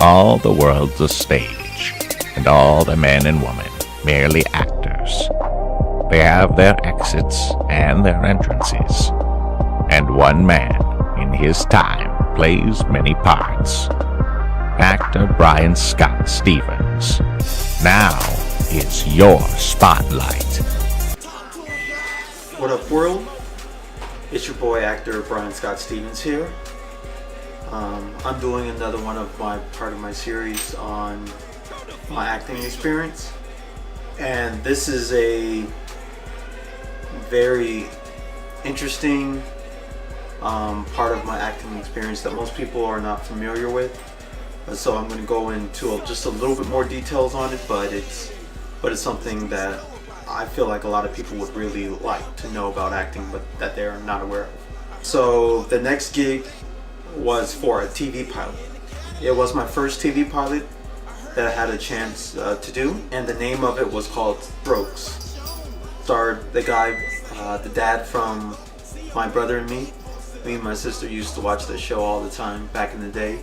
All the world's a stage, and all the men and women merely actors. They have their exits and their entrances, and one man in his time plays many parts. Actor Brian Scott Stevens. Now it's your spotlight. What up, world? It's your boy, actor Brian Scott Stevens here. I'm doing another one of part of my series on my acting experience, and this is a very interesting part of my acting experience that most people are not familiar with. So I'm going to go into just a little bit more details on it, but it's something that I feel like a lot of people would really like to know about acting, but that they're not aware of. So the next gig was for a TV pilot. It was my first TV pilot that I had a chance to do, and the name of it was called Strokes. Starred the guy, the dad from My Brother and Me. Me and my sister used to watch the show all the time back in the day.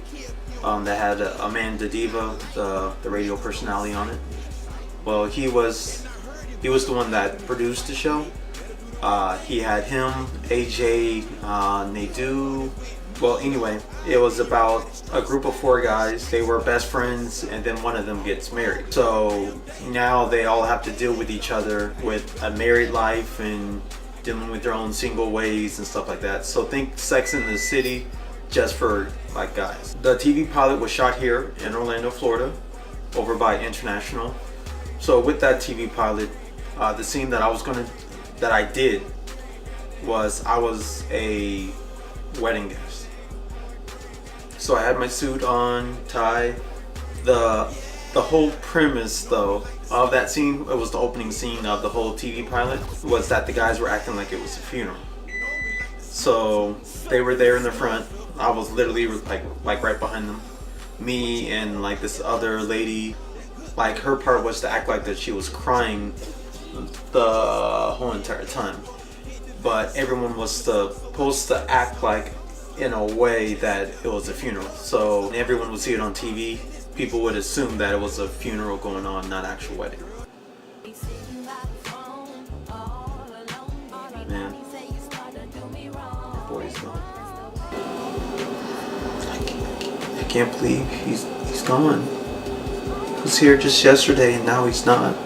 That had Amanda Diva, the radio personality, on it. Well, he was the one that produced the show. He had him, AJ, Nadeau. Well, anyway, it was about a group of 4 guys. They were best friends, and then one of them gets married. So now they all have to deal with each other with a married life and dealing with their own single ways and stuff like that. So think Sex in the City, just for like guys. The TV pilot was shot here in Orlando, Florida, over by International. So with that TV pilot, the scene that I did was I was a wedding guest. So I had my suit on, tie. The whole premise though of that scene, it was the opening scene of the whole TV pilot, was that the guys were acting like it was a funeral. So they were there in the front. I was literally like right behind them. Me and like this other lady, like her part was to act like that she was crying the whole entire time. But everyone was supposed to act like in a way that it was a funeral. So everyone would see it on TV. People would assume that it was a funeral going on, not actual wedding. Man, my boy's gone. I can't believe he's gone. He was here just yesterday and now he's not.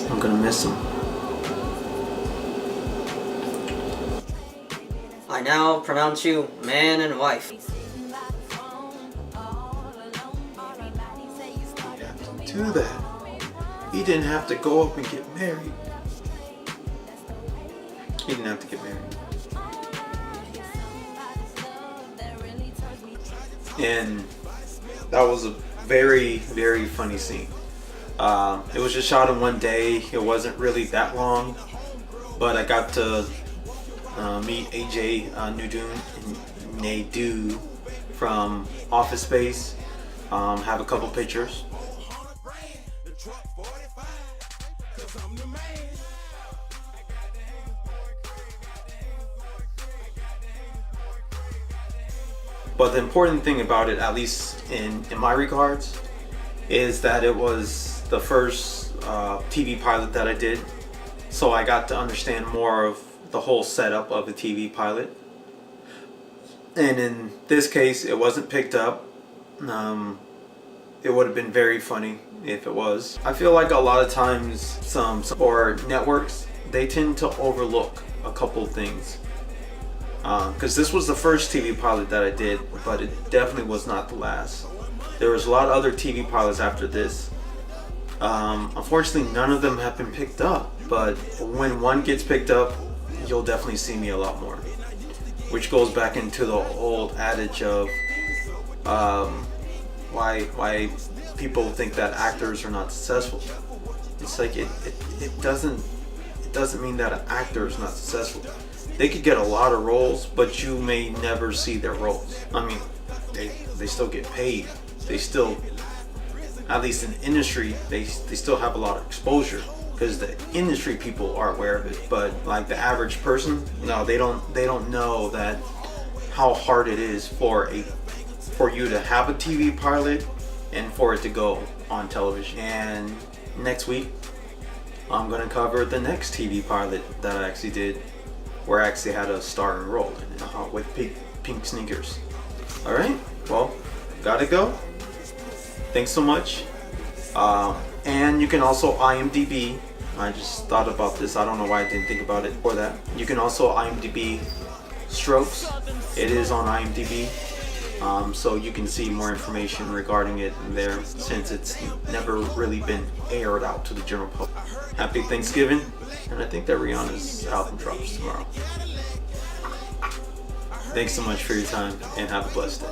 I'm gonna miss him. I now pronounce you man and wife. Do that. He didn't have to go up and get married. He didn't have to get married. And that was a very, very funny scene. It was just shot in one day. It wasn't really that long, but I got to meet AJ Nadeau from Office Space. Have a couple pictures. But the important thing about it, at least in my regards, is that it was the first TV pilot that I did. So I got to understand more of the whole setup of the TV pilot. And in this case, it wasn't picked up. It would have been very funny if it was. I feel like a lot of times some networks, they tend to overlook a couple things. Because this was the first TV pilot that I did, but it definitely was not the last. There was a lot of other TV pilots after this. Unfortunately, none of them have been picked up, but when one gets picked up, you'll definitely see me a lot more. Which goes back into the old adage of why people think that actors are not successful. It's like it doesn't mean that an actor is not successful. They could get a lot of roles, but you may never see their roles. I mean, they still get paid. They still, at least in the industry, they still have a lot of exposure because the industry people are aware of it. But like the average person, no, they don't know that how hard it is for a for you to have a TV pilot and for it to go on television. And next week, I'm going to cover the next TV pilot that I actually did, where I actually had a starring role in it, with pink sneakers. Alright, well, gotta go. Thanks so much. And you can also IMDb. I just thought about this. I don't know why I didn't think about it for that. You can also IMDb Strokes. It is on IMDb. So you can see more information regarding it there, since it's never really been aired out to the general public. Happy Thanksgiving, and I think that Rihanna's album drops tomorrow. Thanks so much for your time, and have a blessed day.